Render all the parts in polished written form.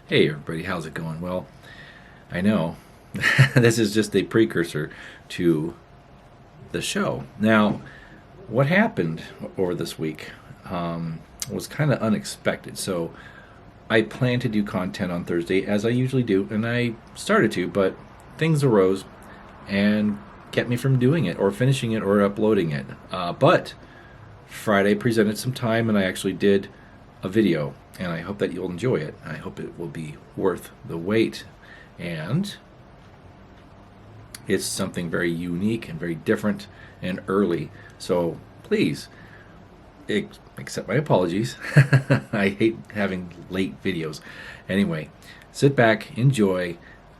Hey everybody, how's it going? Well, I know this is just a precursor to the show. Now, what happened over this week was kind of unexpected. So, I planned to do content on Thursday as I usually do, and I started to, but things arose and kept me from doing it or finishing it or uploading it. But Friday presented some time, and I actually did a video, and I hope that you'll enjoy it. I hope it will be worth the wait, and it's something very unique and very different and early. So please accept my apologies. I hate having late videos. Anyway, sit back, enjoy,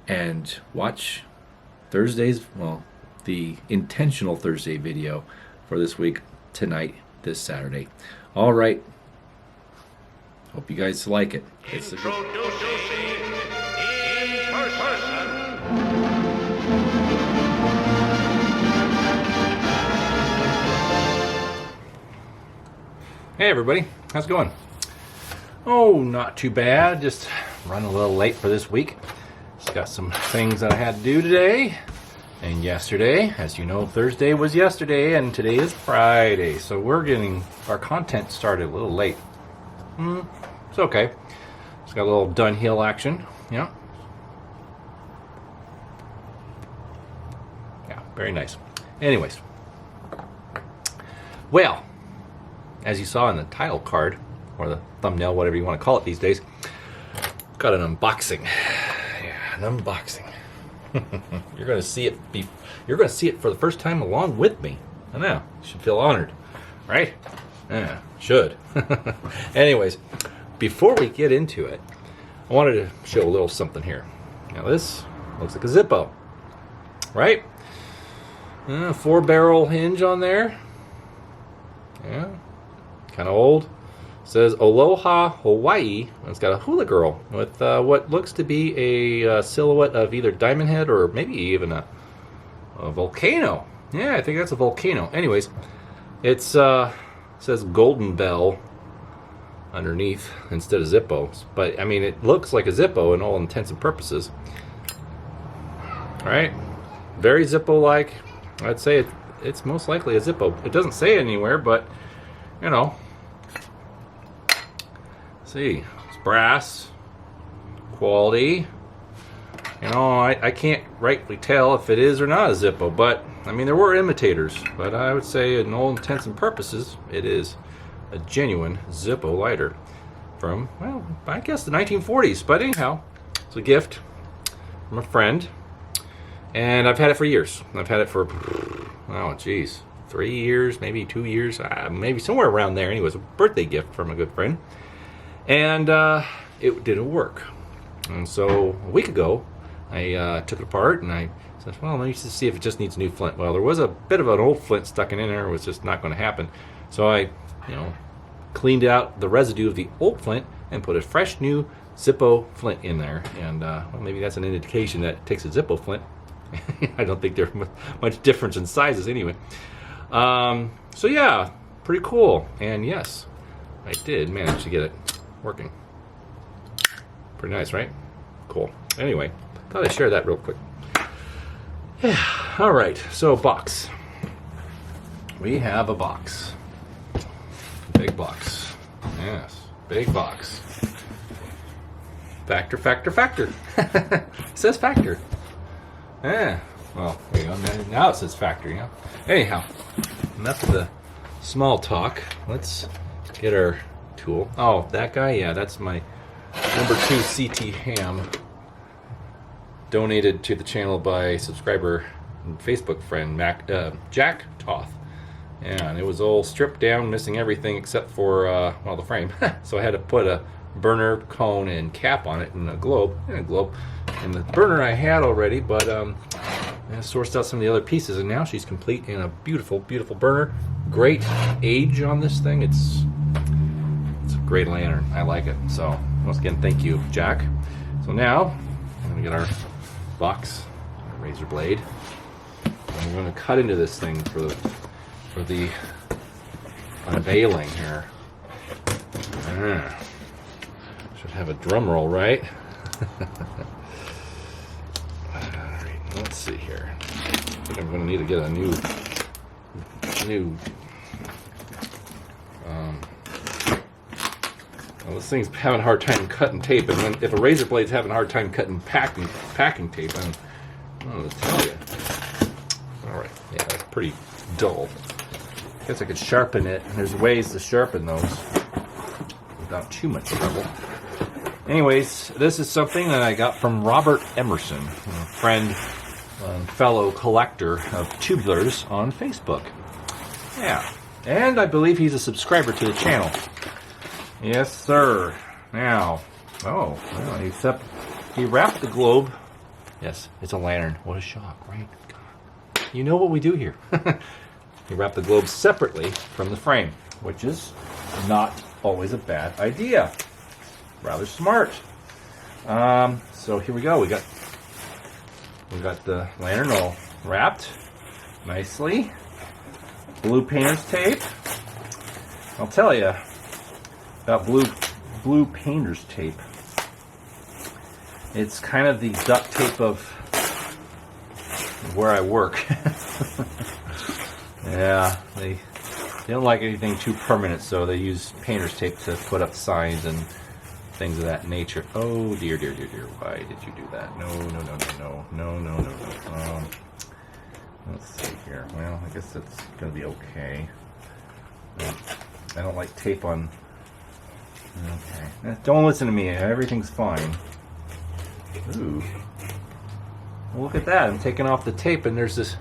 and watch Thursday's, well, the intentional Thursday video for this week tonight, this Saturday. All right. Hope you guys like it. It's Introducing in person. Hey everybody, how's it going? Oh, not too bad. Just running a little late for this week. Just got some things that I had to do today and yesterday. As you know, Thursday was yesterday and today is Friday. So we're getting our content started a little late. It's okay. Just got a little Dunhill action. Yeah, very nice. Anyways, well, as you saw in the title card or the thumbnail, whatever you want to call it these days, got an unboxing. Yeah, an unboxing. You're going to see it. You're going to see it for the first time along with me. I know. You should feel honored, right? Yeah, should. Anyways, before we get into it, I wanted to show a little something here. Now this looks like a Zippo, right? 4-barrel hinge on there. Yeah, kind of old. Says Aloha Hawaii. It's got a hula girl with what looks to be a silhouette of either Diamond Head or maybe even a volcano. Yeah, I think that's a volcano. Anyways, it's says Golden Bell underneath instead of Zippos, but I mean it looks like a Zippo in all intents and purposes. All right, very Zippo-like. I'd say it's most likely a Zippo. It doesn't say anywhere, but you know. See, it's brass quality. You know, I can't rightly tell if it is or not a Zippo, but I mean there were imitators, but I would say in all intents and purposes it is a genuine Zippo lighter from, well, I guess the 1940s. But anyhow, it's a gift from a friend, and I've had it for years. I've had it for, oh geez, 3 years, maybe 2 years, maybe somewhere around there. Anyway, it was a birthday gift from a good friend, and it didn't work. And so a week ago, I took it apart and I said, well, let me just see if it just needs a new flint. Well, there was a bit of an old flint stuck in there. It was just not going to happen. So I, cleaned out the residue of the old flint and put a fresh new Zippo flint in there. And well, maybe that's an indication that it takes a Zippo flint. I don't think there's much difference in sizes anyway. So yeah, pretty cool. And yes, I did manage to get it working. Pretty nice, right? Cool. Anyway, thought I'd share that real quick. Yeah. All right, so box. We have a box. Big box. Yes, big box. Factor, factor, factor. It says factor. Yeah. Well, there you go. Now it says factor, yeah. Anyhow, enough of the small talk. Let's get our tool. Oh, that guy? Yeah, that's my number 2 CT ham. Donated to the channel by subscriber and Facebook friend Jack Toth. Yeah, and it was all stripped down, missing everything except for, well, the frame. So I had to put a burner, cone, and cap on it, and a globe. And the burner I had already, but I sourced out some of the other pieces, and now she's complete in a beautiful, beautiful burner. Great age on this thing. It's a great lantern. I like it. So once again, thank you, Jack. So now I'm gonna get our box, our razor blade. I'm going to cut into this thing for the unveiling here. have a drum roll, right? Alright, let's see here. I think I'm going to need to get a new well, this thing's having a hard time cutting tape, and if a razor blade's having a hard time cutting packing tape, I don't know what to tell you. Alright, yeah, that's pretty dull. I guess I could sharpen it, and there's ways to sharpen those without too much trouble. Anyways, this is something that I got from Robert Emerson, a friend and fellow collector of tubulars on Facebook. Yeah, and I believe he's a subscriber to the channel. Yes, sir. Now, well, except he wrapped the globe. Yes, it's a lantern. What a shock, right? God. You know what we do here. He wrapped the globe separately from the frame, which is not always a bad idea. Rather smart. So here we go. We got the lantern all wrapped nicely. Blue painter's tape. I'll tell you about blue painter's tape. It's kind of the duct tape of where I work. Yeah, they don't like anything too permanent, so they use painter's tape to put up signs and things of that nature. Oh dear, dear, dear, dear! Why did you do that? No. Let's see here. Well, I guess that's gonna be okay. I don't like tape on. Okay, don't listen to me. Everything's fine. Ooh, well, look at that! I'm taking off the tape, and there's this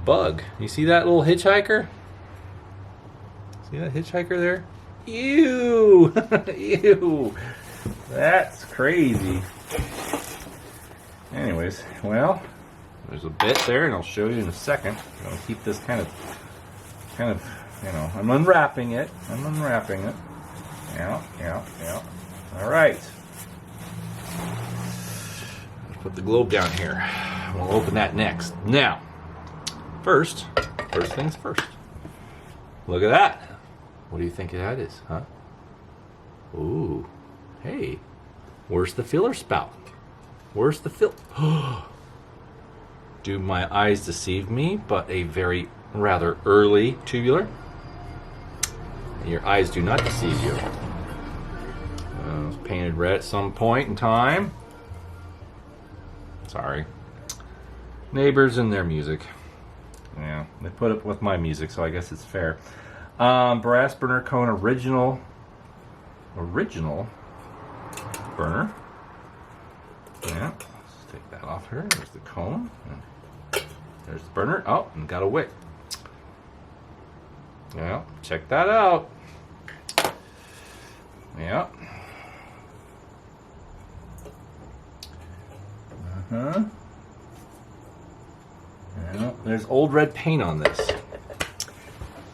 bug. You see that little hitchhiker? See that hitchhiker there? Ew! Ew! That's crazy. Anyways, well, there's a bit there, and I'll show you in a second. I'll keep this kind of, you know, I'm unwrapping it. Yeah. All right. Let's put the globe down here. We'll open that next. Now, first things first. Look at that. What do you think that is, huh? Ooh. Hey. Where's the filler spout? Where's the Do my eyes deceive me? But a very rather early tubular. Your eyes do not deceive you. It was painted red at some point in time. Sorry. Neighbors and their music. Yeah, they put up with my music, so I guess it's fair. Brass burner cone, original burner. Yeah, let's take that off here. There's the cone. There's the burner. Oh, and got a wick. Yeah, check that out. Yeah. Yeah, there's old red paint on this.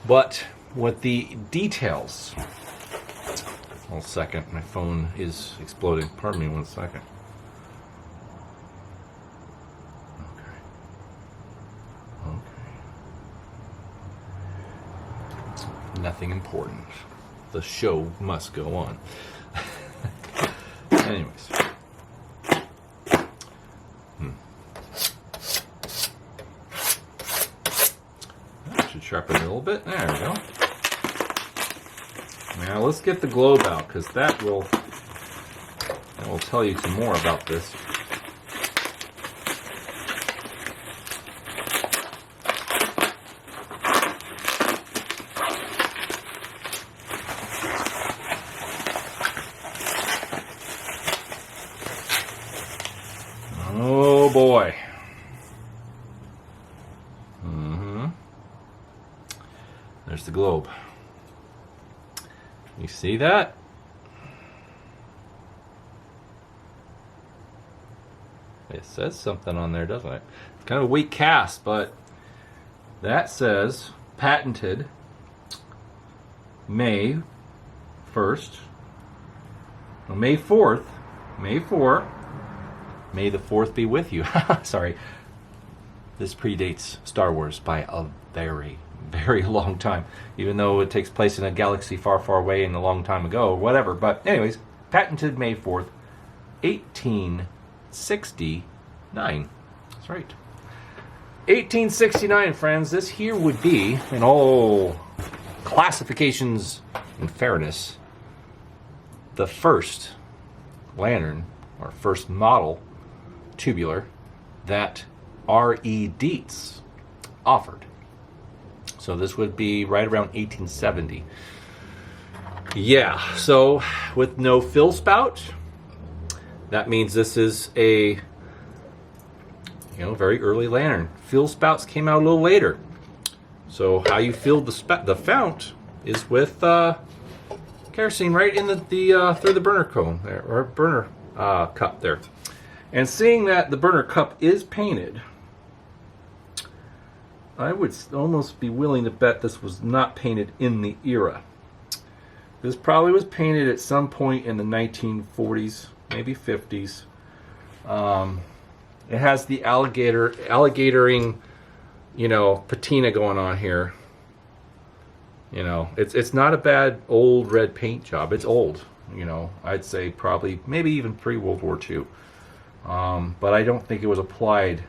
But with the details. 1 second, my phone is exploding. Pardon me 1 second. Okay. Nothing important. The show must go on. Anyways. Should sharpen it a little bit. There we go. Now let's get the globe out, because that will tell you some more about this. Oh boy. There's the globe. You see that? It says something on there, doesn't it? It's kind of a weak cast, but that says patented May 1st. Well, May 4th. May 4. May the 4th be with you. Sorry. This predates Star Wars by a very, very long time. Even though it takes place in a galaxy far, far away and a long time ago, or whatever. But anyways, patented May 4th, 1869. That's right. 1869, friends. This here would be, in all classifications and fairness, the first lantern, or first model tubular, that R.E. Dietz offered. So this would be right around 1870. Yeah, so with no fill spout, that means this is a very early lantern. Fill spouts came out a little later. So how you filled the fount is with kerosene right in the through the burner cone there, or burner cup there. And seeing that the burner cup is painted, I would almost be willing to bet this was not painted in the era. This probably was painted at some point in the 1940s, maybe 50s. It has the alligatoring, patina going on here. It's not a bad old red paint job. It's old, I'd say probably maybe even pre-World War II. But I don't think it was applied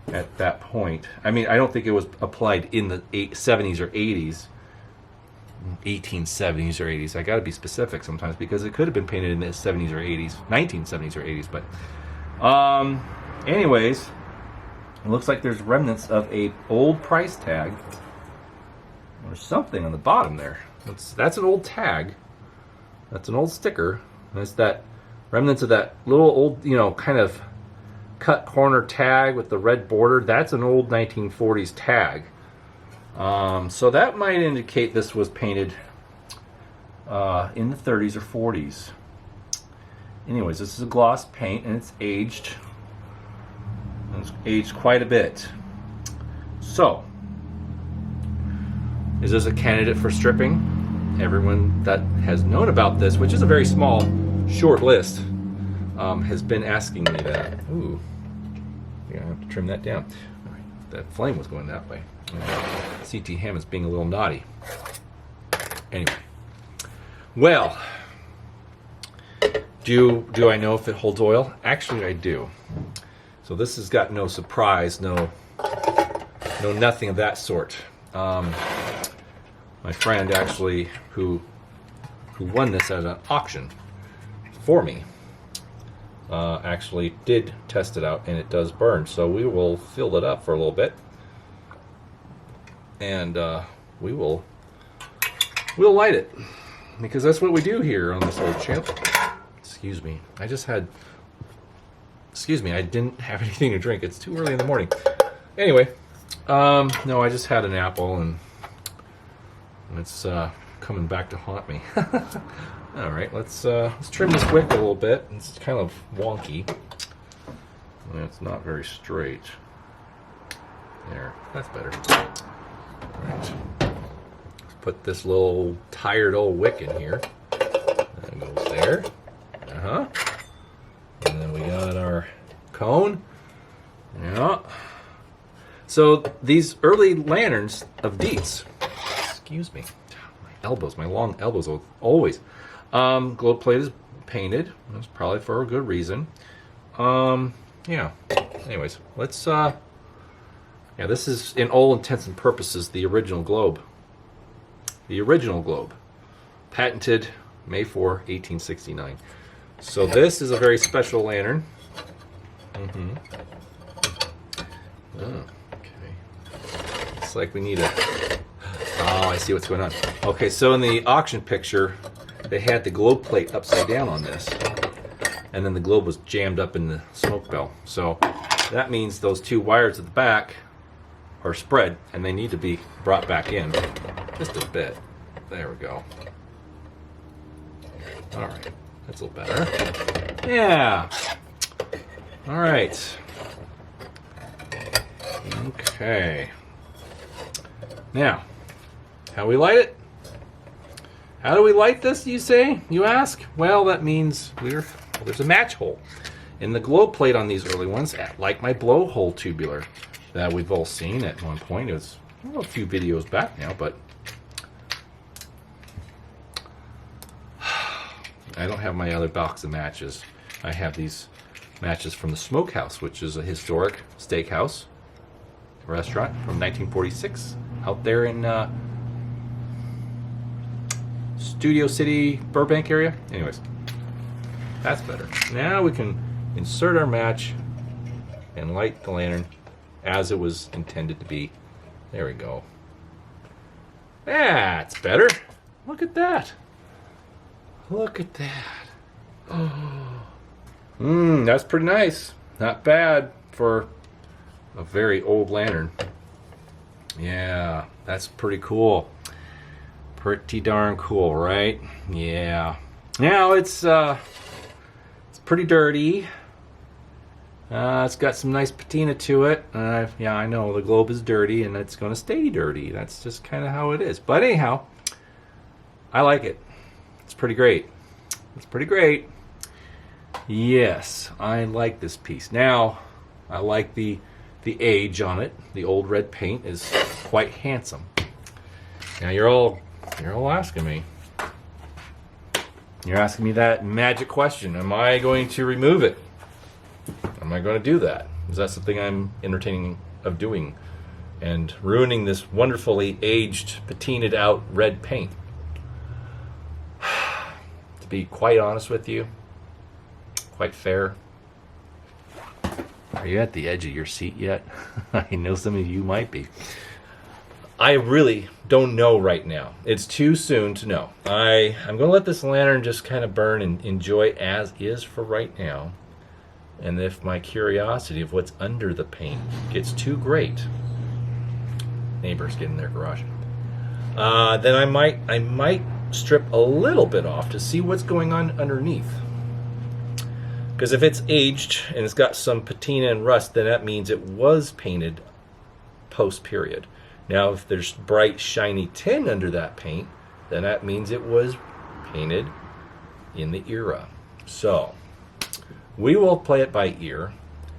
at that point. I mean, I don't think it was applied in the 70s or 80s. 1870s or 80s. I got to be specific sometimes because it could have been painted in the 70s or 80s, 1970s or 80s. But anyways, it looks like there's remnants of a old price tag or something on the bottom there. That's an old tag. That's an old sticker. That's that remnants of that little old, kind of cut corner tag with the red border. That's an old 1940s tag. So that might indicate this was painted in the 30s or 40s. Anyways, this is a gloss paint and it's aged. It's aged quite a bit. So, is this a candidate for stripping? Everyone that has known about this, which is a very small, short list, has been asking me that. Ooh, you're gonna have to trim that down. All right, that flame was going that way. CT Ham is being a little naughty. Anyway, well, do I know if it holds oil? Actually, I do. So this has got no surprise, no nothing of that sort. My friend actually, who won this at an auction for me, actually did test it out, and it does burn. So we will fill it up for a little bit. And we'll light it, because that's what we do here on this old channel. Excuse me, I didn't have anything to drink. It's too early in the morning. Anyway, no, I just had an apple, and it's coming back to haunt me. All right, let's trim this wick a little bit. It's kind of wonky. It's not very straight. There, that's better. Right. Let's put this little tired old wick in here. That goes there. And then we got our cone. Yeah. So these early lanterns of Dietz, excuse me, my long elbows always. Globe plate is painted. That's probably for a good reason. Yeah. Anyways, let's yeah, this is, in all intents and purposes, the original globe. The original globe. Patented May 4, 1869. So this is a very special lantern. Oh, okay. Looks like we need a... Oh, I see what's going on. Okay, so in the auction picture, they had the globe plate upside down on this. And then the globe was jammed up in the smoke bell. So that means those two wires at the back are spread, and they need to be brought back in just a bit. There we go. All right, that's a little better. Yeah. All right. Okay. Now, how we light it? How do we light this, you say? You ask? Well, that means there's a match hole in the globe plate on these early ones, like my blowhole tubular that we've all seen at one point. It was a few videos back now, but I don't have my other box of matches. I have these matches from the Smokehouse, which is a historic steakhouse restaurant from 1946 out there in Studio City, Burbank area. Anyways, that's better. Now we can insert our match and light the lantern as it was intended to be. There we go. That's better. Look at that. Look at that. Oh. That's pretty nice. Not bad for a very old lantern. Yeah, that's pretty cool. Pretty darn cool, right? Yeah. Now it's pretty dirty. It's got some nice patina to it. Yeah, I know the globe is dirty and it's going to stay dirty. That's just kind of how it is. But anyhow, I like it. It's pretty great. It's pretty great. Yes, I like this piece. Now, I like the age on it. The old red paint is quite handsome. Now you're all asking me. You're asking me that magic question. Am I going to remove it? Am I going to do that? Is that something I'm entertaining of doing and ruining this wonderfully aged, patinaed out red paint? To be quite honest with you, quite fair. Are you at the edge of your seat yet? I know some of you might be. I really don't know right now. It's too soon to know. I'm going to let this lantern just kind of burn and enjoy as is for right now. And if my curiosity of what's under the paint gets too great, neighbors get in their garage, then I might strip a little bit off to see what's going on underneath. Because if it's aged and it's got some patina and rust, then that means it was painted post-period. Now, if there's bright, shiny tin under that paint, then that means it was painted in the era. So, we will play it by ear,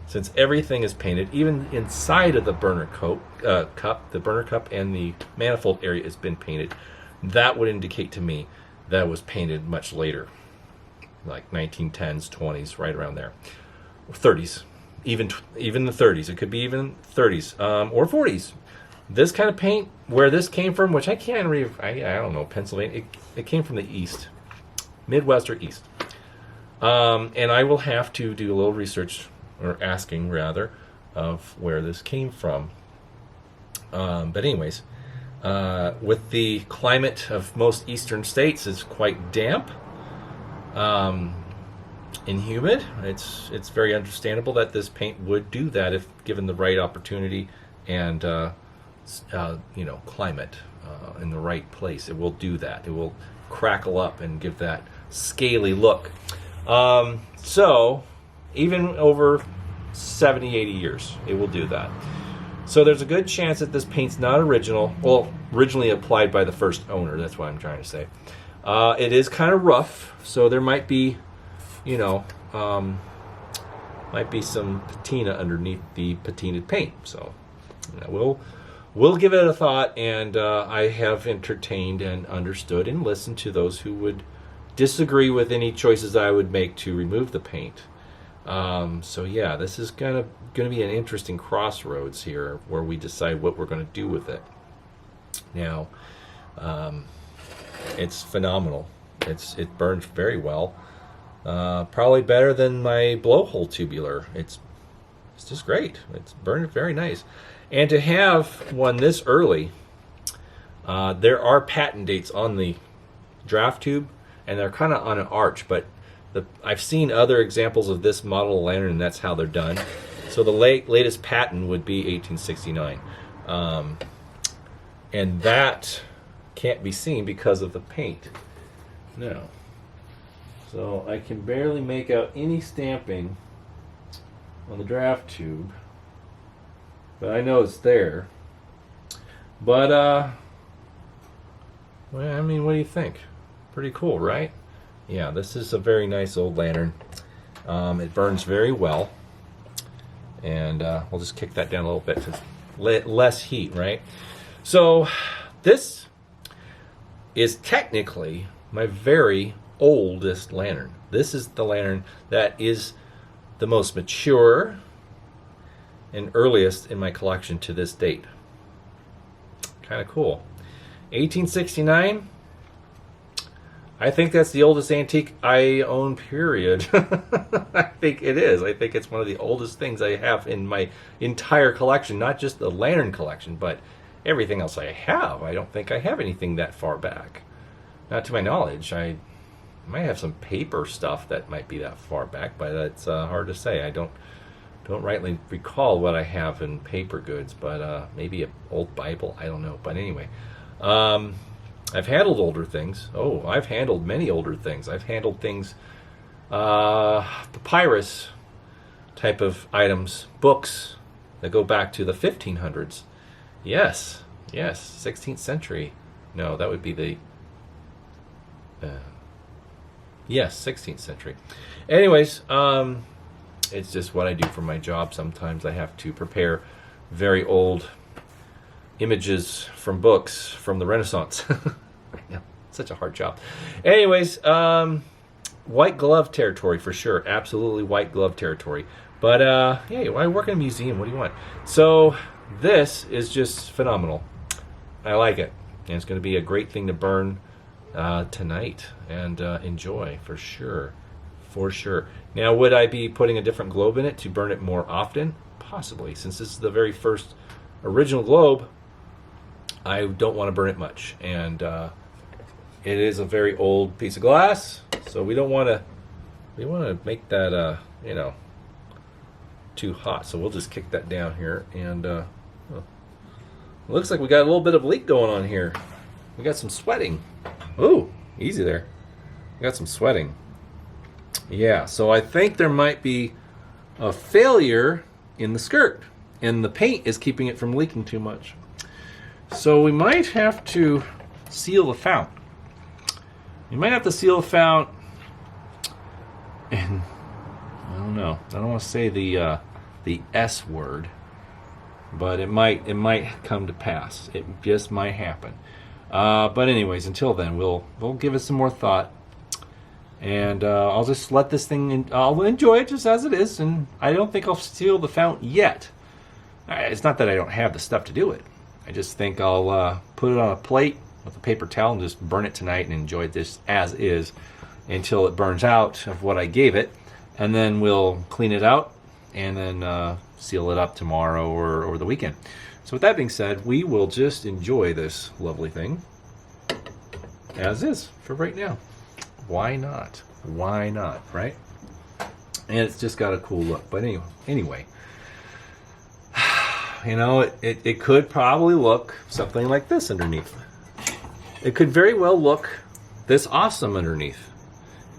since everything is painted, even inside of the burner cup, the burner cup and the manifold area has been painted. That would indicate to me that it was painted much later, like 1910s, 20s, right around there, or 30s, even the 30s. It could be even 30s or 40s. This kind of paint, where this came from, which I can't read, I don't know, Pennsylvania. It came from the East, Midwest or East. And I will have to do a little research, or asking rather, of where this came from. But anyways, with the climate of most eastern states is quite damp and humid, it's very understandable that this paint would do that if given the right opportunity and climate in the right place. It will do that. It will crackle up and give that scaly look. So even over 70, 80 years, it will do that. So there's a good chance that this paint's not original. Well, originally applied by the first owner. That's what I'm trying to say. It is kind of rough, so there might be, might be some patina underneath the patinaed paint. So we'll give it a thought, and I have entertained and understood and listened to those who would disagree with any choices I would make to remove the paint. So yeah, this is going to be an interesting crossroads here, where we decide what we're going to do with it. Now, it's phenomenal. It burns very well. Probably better than my blowhole tubular. It's just great. It's burned very nice. And to have one this early, there are patent dates on the draft tube, and they're kind of on an arch, but I've seen other examples of this model of lantern, and that's how they're done. So the latest patent would be 1869. And that can't be seen because of the paint. No. So I can barely make out any stamping on the draft tube, but I know it's there. But, well, I mean, what do you think? Pretty cool, right? Yeah, this is a very nice old lantern. It burns very well. And we'll just kick that down a little bit to less heat, right? So this is technically my very oldest lantern. This is the lantern that is the most mature and earliest in my collection to this date. Kind of cool. 1869. I think that's the oldest antique I own, period. I think it is. I think it's one of the oldest things I have in my entire collection, not just the lantern collection, but everything else I have. I don't think I have anything that far back. Not to my knowledge. I might have some paper stuff that might be that far back, but that's hard to say. I don't rightly recall what I have in paper goods, but maybe an old Bible. I don't know. But anyway, I've handled older things. Oh, I've handled many older things. I've handled things, papyrus type of items, books that go back to the 1500s. Yes, 16th century. No, that would be the... yes, 16th century. Anyways, it's just what I do for my job. Sometimes I have to prepare very old images from books from the Renaissance. Yeah, such a hard job. Anyways, white glove territory for sure. Absolutely white glove territory. But hey, I work in a museum. What do you want? So this is just phenomenal. I like it. And it's going to be a great thing to burn tonight and enjoy for sure. For sure. Now, would I be putting a different globe in it to burn it more often? Possibly. Since this is the very first original globe, I don't want to burn it much. And it is a very old piece of glass, so we don't want to make that too hot. So we'll just kick that down here. And it looks like we got a little bit of leak going on here. We got some sweating. Ooh, easy there. We got some sweating. Yeah, so I think there might be a failure in the skirt, and the paint is keeping it from leaking too much. So we might have to seal the fount. You might have to seal the fount, and I don't know. I don't want to say the S word, but it might come to pass. It just might happen. But anyways, until then, we'll give it some more thought. And I'll just let this thing in. I'll enjoy it just as it is, and I don't think I'll seal the fount yet. It's not that I don't have the stuff to do it. I just think I'll put it on a plate with a paper towel and just burn it tonight and enjoy this as is until it burns out of what I gave it, and then we'll clean it out and then seal it up tomorrow or the weekend. So with that being said, we will just enjoy this lovely thing as is for right now. Why not? Why not, right? And it's just got a cool look. But anyway, you know, it could probably look something like this underneath. It could very well look this awesome underneath.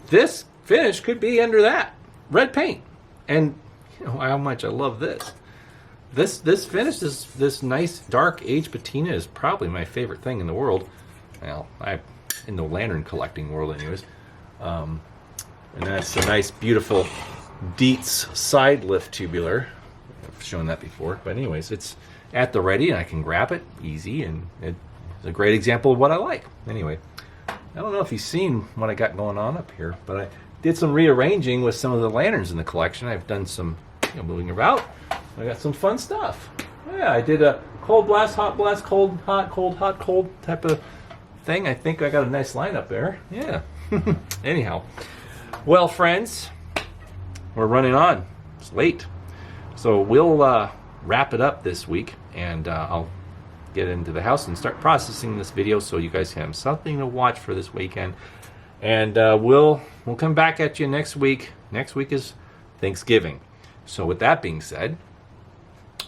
This finish could be under that red paint. And you know how much I love this. This finish, this nice dark aged patina is probably my favorite thing in the world. Well, in the lantern collecting world anyways. And that's a nice, beautiful Dietz side lift tubular. I've shown that before. But anyways, it's at the ready, and I can grab it easy, and it's a great example of what I like. Anyway, I don't know if you've seen what I got going on up here, but I did some rearranging with some of the lanterns in the collection. I've done some moving about. I got some fun stuff. Yeah, I did a cold blast, hot blast, cold, hot, cold type of thing. I think I got a nice lineup there. Yeah. Anyhow, well, friends, we're running on. It's late, so we'll wrap it up this week, and I'll get into the house and start processing this video so you guys have something to watch for this weekend. And we'll come back at you next week. Next week is Thanksgiving. So with that being said,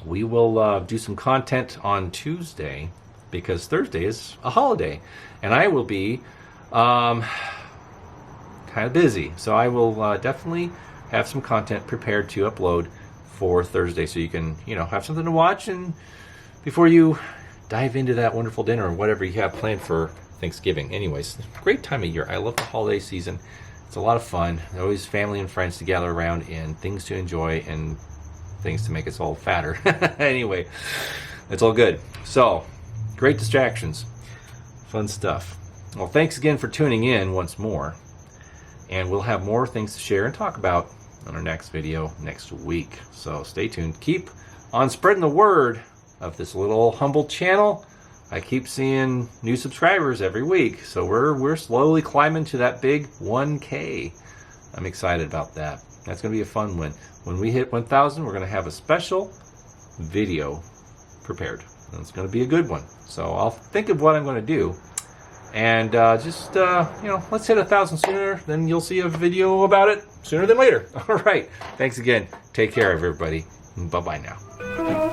we will do some content on Tuesday because Thursday is a holiday, and I will be kind of busy, so I will definitely have some content prepared to upload for Thursday, so you can have something to watch and before you dive into that wonderful dinner or whatever you have planned for Thanksgiving. Anyways, great time of year. I love the holiday season. It's a lot of fun. There's always family and friends to gather around and things to enjoy and things to make us all fatter. Anyway, it's all good. So, great distractions. Fun stuff. Well, thanks again for tuning in once more. And we'll have more things to share and talk about on our next video next week. So stay tuned. Keep on spreading the word of this little humble channel. I keep seeing new subscribers every week, so we're slowly climbing to that big 1K. I'm excited about that. That's going to be a fun one. When we hit 1,000, we're going to have a special video prepared. And it's going to be a good one. So I'll think of what I'm going to do. And just, let's hit 1,000 sooner, then you'll see a video about it sooner than later. All right. Thanks again. Take care, everybody. Bye-bye now.